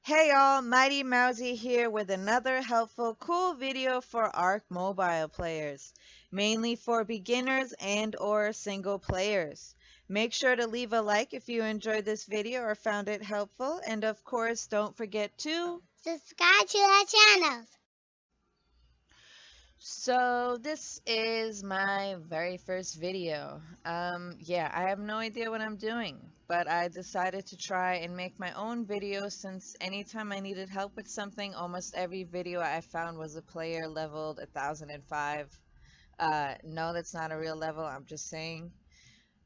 Hey y'all, Mighty Mousy here with another helpful, cool video for Arc mobile players, mainly for beginners and or single players. Make sure to leave a like if you enjoyed this video or found it helpful, and of course, don't forget to Subscribe to our channel. So this is my very first video. Yeah, I have no idea what I'm doing, but I decided to try and make my own video since anytime I needed help with something, almost every video I found was a player leveled 1005. No, that's not a real level, I'm just saying.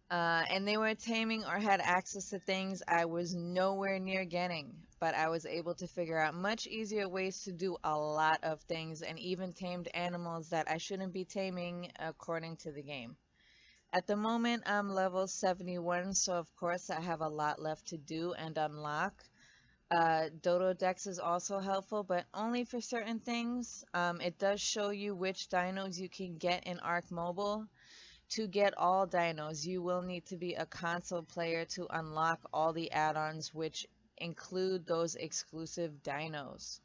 And they were taming or had access to things I was nowhere near getting, but I was able to figure out much easier ways to do a lot of things and even tamed animals that I shouldn't be taming according to the game. At the moment, I'm level 71, so of course I have a lot left to do and unlock. Dodo Dex is also helpful, but only for certain things. It does show you which dinos you can get in Arc Mobile. To get all dinos, you will need to be a console player to unlock all the add-ons, which include those exclusive dinos.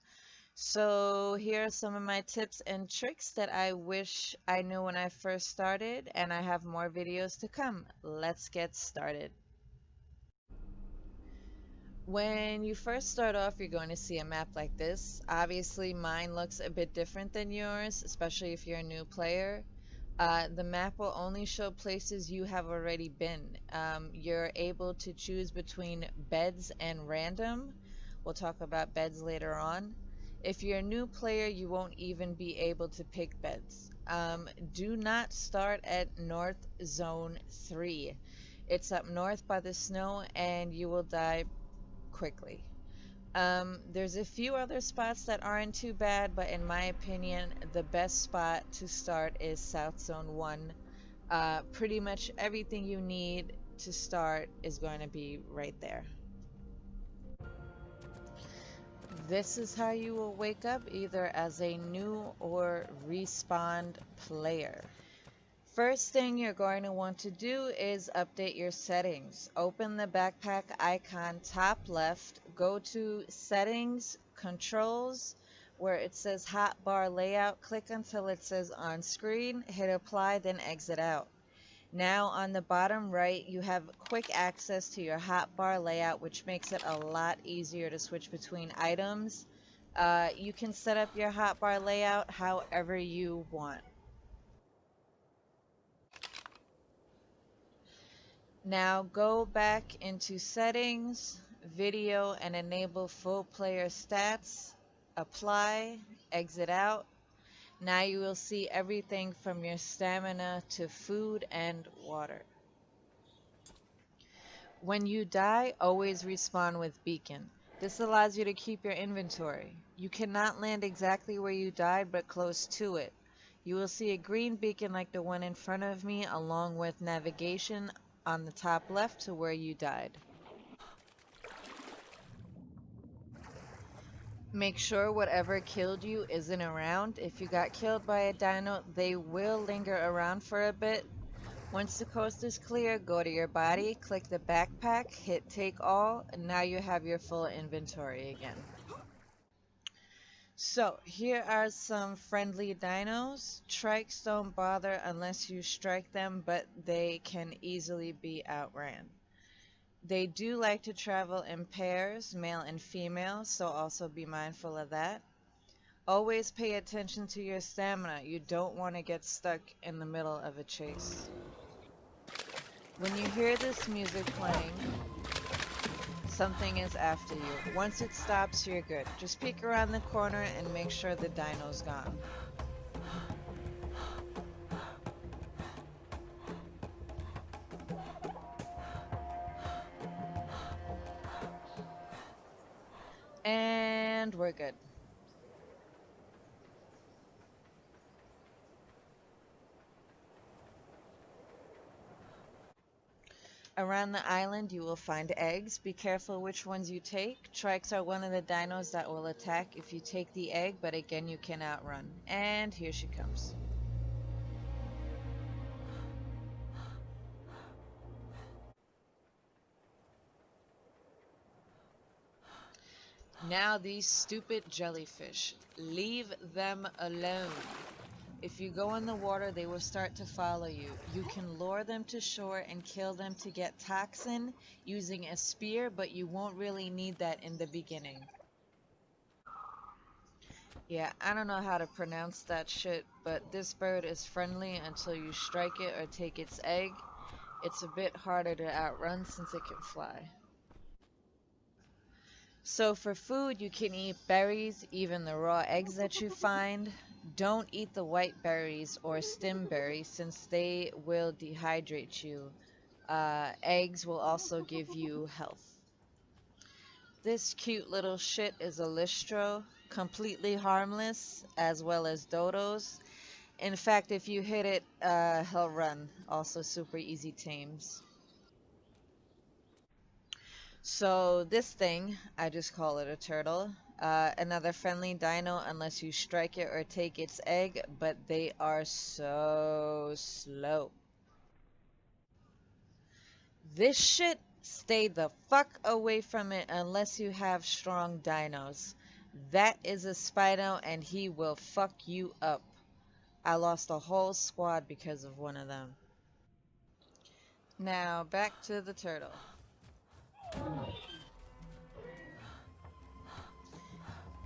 So here are some of my tips and tricks that I wish I knew when I first started, and I have more videos to come. Let's get started. When you first start off, you're going to see a map like this. Obviously, mine looks a bit different than yours, especially if you're a new player. The map will only show places you have already been. You're able to choose between beds and random. We'll talk about beds later on. If you're a new player, you won't even be able to pick beds. Do not start at North Zone 3. It's up north by the snow and you will die quickly. There's a few other spots that aren't too bad, but in my opinion, the best spot to start is South Zone 1. Pretty much everything you need to start is going to be right there. This is how you will wake up either as a new or respawned player. First thing you're going to want to do is update your settings. Open the backpack icon top left, go to settings, controls, where it says hotbar layout, click until it says on screen, hit apply, then exit out. Now on the bottom right, you have quick access to your hotbar layout, which makes it a lot easier to switch between items. You can set up your hotbar layout however you want. Now go back into settings, video, and enable full player stats. Apply, exit out. Now you will see everything from your stamina to food and water. When you die, always respawn with beacon. This allows you to keep your inventory. You cannot land exactly where you died, but close to it. You will see a green beacon like the one in front of me, along with navigation on the top left to where you died. Make sure whatever killed you isn't around. If you got killed by a dino, they will linger around for a bit. Once the coast is clear, go to your body, click the backpack, hit take all, and now you have your full inventory again. So, here are some friendly dinos. Trikes don't bother unless you strike them, but they can easily be outran. They do like to travel in pairs, male and female, so also be mindful of that. Always pay attention to your stamina. You don't want to get stuck in the middle of a chase. When you hear this music playing, something is after you. Once it stops, you're good. Just peek around the corner and make sure the dino's gone. And we're good. Around the island, you will find eggs. Be careful which ones you take. Trikes are one of the dinos that will attack if you take the egg, but again, you can outrun. And here she comes. Now these stupid jellyfish. Leave them alone. If you go in the water, they will start to follow you. You can lure them to shore and kill them to get toxin using a spear, but you won't really need that in the beginning. Yeah, I don't know how to pronounce that shit, but this bird is friendly until you strike it or take its egg. It's a bit harder to outrun since it can fly. So for food, you can eat berries, even the raw eggs that you find. Don't eat the white berries or stem berries since they will dehydrate you. Eggs will also give you health. This cute little shit is a Listro, completely harmless, as well as dodos. In fact, if you hit it, he'll run. Also super easy tames. So this thing, I just call it a turtle. Another friendly dino unless you strike it or take its egg, but they are so slow. This shit, stay the fuck away from it unless you have strong dinos. That is a Spino and he will fuck you up. I lost a whole squad because of one of them. Now back to the turtle.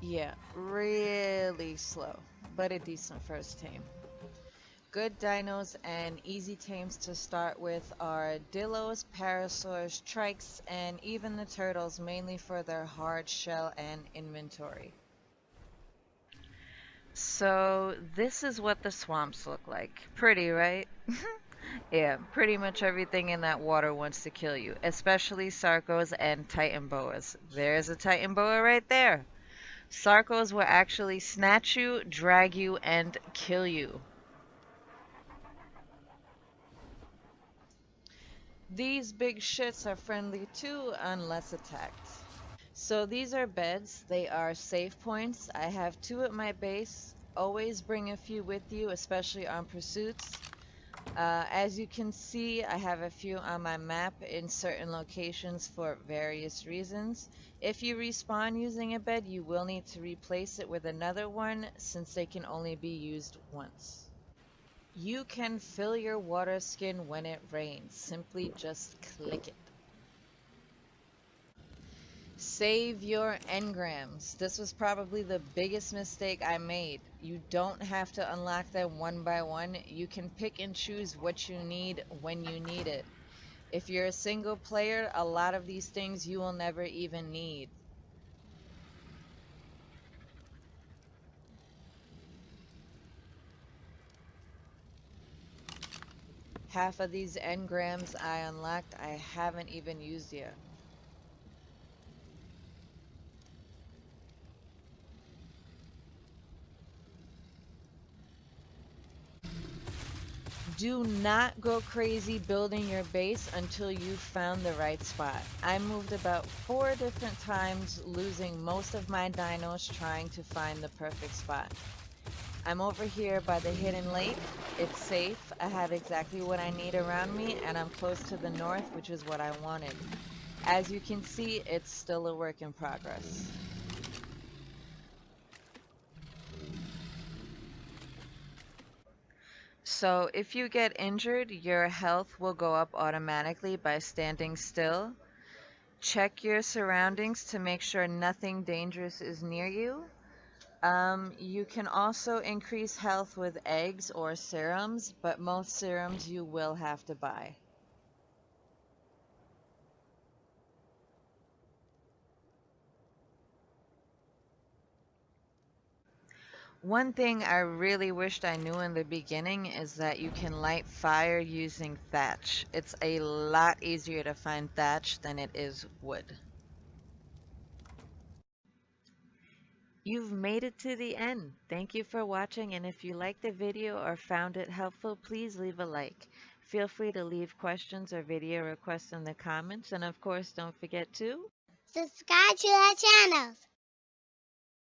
Yeah, really slow, but a decent first tame. Good dinos and easy tames to start with are Dillos, Parasaurs, Trikes, and even the turtles, mainly for their hard shell and inventory. So, this is what the swamps look like. Pretty, right? Yeah, pretty much everything in that water wants to kill you, especially Sarcos and Titan Boas. There's a Titan Boa right there. Sarcos will actually snatch you, drag you, and kill you. These big shits are friendly too, unless attacked. So these are beds. They are save points. I have two at my base. Always bring a few with you, especially on pursuits. As you can see, I have a few on my map in certain locations for various reasons. If you respawn using a bed, you will need to replace it with another one since they can only be used once. You can fill your water skin when it rains. Simply just click it. Save your engrams. This was probably the biggest mistake I made. You don't have to unlock them one by one. You can pick and choose what you need when you need it. If you're a single player, a lot of these things you will never even need. Half of these engrams I unlocked, I haven't even used yet. Do not go crazy building your base until you've found the right spot. I moved about 4 different times, losing most of my dinos trying to find the perfect spot. I'm over here by the hidden lake. It's safe. I have exactly what I need around me, and I'm close to the north, which is what I wanted. As you can see, it's still a work in progress. So if you get injured, your health will go up automatically by standing still. Check your surroundings to make sure nothing dangerous is near you. You can also increase health with eggs or serums, but most serums you will have to buy. One thing I really wished I knew in the beginning is that you can light fire using thatch. It's a lot easier to find thatch than it is wood. You've made it to the end. Thank you for watching, and if you liked the video or found it helpful, please leave a like. Feel free to leave questions or video requests in the comments, and of course, don't forget to Subscribe to our channel.